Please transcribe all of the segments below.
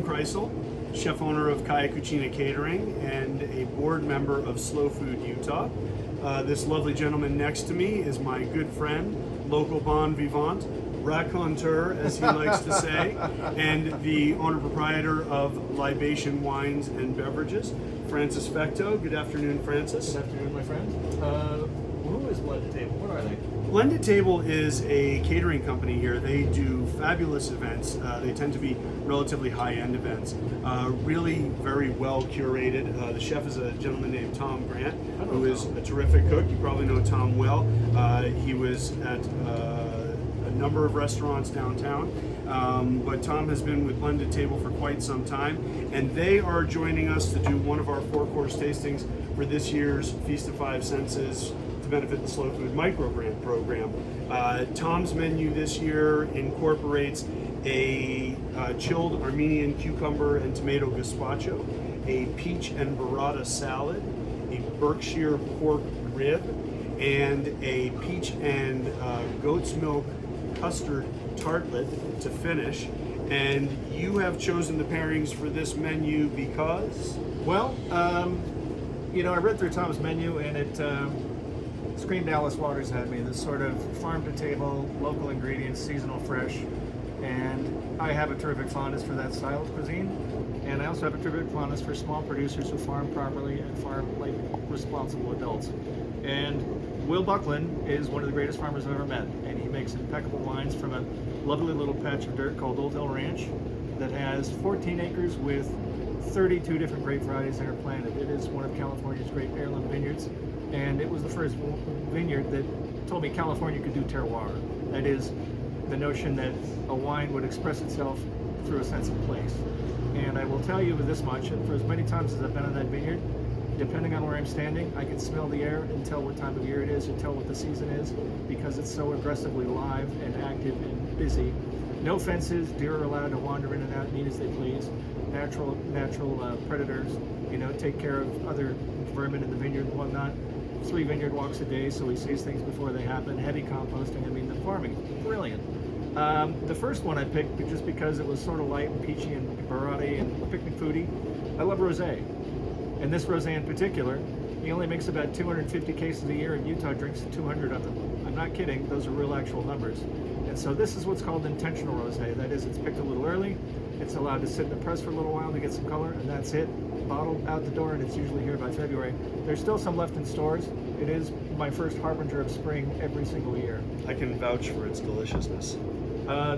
Kreisel, chef owner of Kaya Cucina Catering and a board member of Slow Food Utah. This lovely gentleman next to me is my good friend, local bon vivant, raconteur, as he likes to say, and the owner proprietor of Libation Wines and Beverages, Francis Fecteau. Good afternoon, Francis. Good afternoon, my friend. Who is Blended Table? What are they? Blended Table is a catering company here. They do fabulous events. They tend to be relatively high-end events. Really very well curated. The chef is a gentleman named Tom Grant, who is a terrific cook. You probably know Tom well. He was at a number of restaurants downtown. But Tom has been with Blended Table for quite some time, and they are joining us to do one of our 4-course tastings for this year's Feast of Five Senses to benefit the Slow Food Micro Grant program. Tom's menu this year incorporates a chilled Armenian cucumber and tomato gazpacho, a peach and burrata salad, a Berkshire pork rib, and a peach and goat's milk custard tartlet to finish. And you have chosen the pairings for this menu because? Well, I read through Tom's menu and it screamed Alice Waters at me. This sort of farm-to-table, local ingredients, seasonal fresh. And I have a terrific fondness for that style of cuisine. And I also have a terrific fondness for small producers who farm properly and farm like responsible adults. And Will Buckland is one of the greatest farmers I've ever met, and he makes impeccable wines from a lovely little patch of dirt called Old Hill Ranch that has 14 acres with 32 different grape varieties that are planted. It is one of California's great heirloom vineyards, and it was the first vineyard that told me California could do terroir. That is, the notion that a wine would express itself through a sense of place. And I will tell you this much, and for as many times as I've been on that vineyard, depending on where I'm standing, I can smell the air and tell what time of year it is and tell what the season is, because it's so aggressively live and active and busy. No fences, deer are allowed to wander in and out and eat as they please. Natural predators, take care of other vermin in the vineyard and whatnot. 3 vineyard walks a day, so he sees things before they happen. Heavy composting. I mean, the farming is brilliant. The first one I picked just because it was sort of light and peachy and burrata and picnic foodie. I love rosé. And this rosé in particular, he only makes about 250 cases a year, and Utah drinks 200 of them. I'm not kidding, those are real actual numbers. And so this is what's called intentional rosé. That is, it's picked a little early, it's allowed to sit in the press for a little while to get some color, and that's it. Bottled out the door, and it's usually here by February. There's still some left in stores. It is my first harbinger of spring every single year. I can vouch for its deliciousness.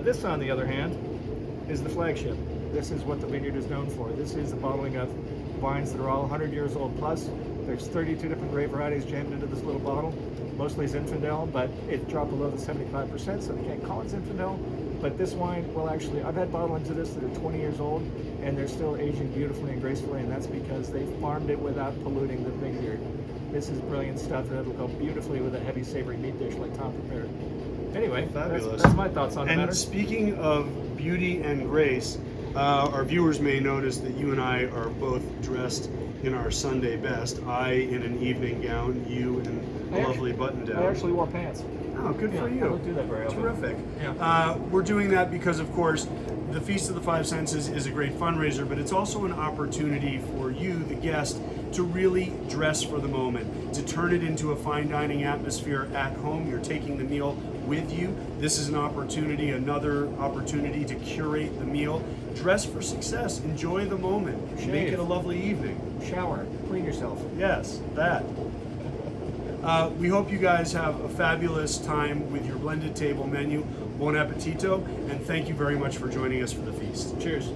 This, on the other hand, is the flagship. This is what the vineyard is known for. This is the bottling of wines that are all 100 years old plus. There's 32 different grape varieties jammed into this little bottle. Mostly Zinfandel, but it dropped below the 75%, so they can't call it Zinfandel. But this wine, well, actually, I've had bottlings of this that are 20 years old, and they're still aging beautifully and gracefully, and that's because they farmed it without polluting the vineyard. This is brilliant stuff that'll go beautifully with a heavy, savory meat dish like Tom prepared. Anyway, that's my thoughts on the matter. And speaking of beauty and grace, our viewers may notice that you and I are both dressed in our Sunday best. I in an evening gown, you in a lovely button down. I actually wore pants. Oh, good for you. I don't do that very often. Terrific. Yeah. We're doing that because, of course, the Feast of the Five Senses is a great fundraiser, but it's also an opportunity for you, the guest, to really dress for the moment, to turn it into a fine dining atmosphere at home. You're taking the meal with you. This is an opportunity, another opportunity to curate the meal. Dress for success. Enjoy the moment. Shave. Make it a lovely evening. Shower. Clean yourself. Yes, that. We hope you guys have a fabulous time with your Blended Table menu. Buon appetito, and thank you very much for joining us for the feast. Cheers.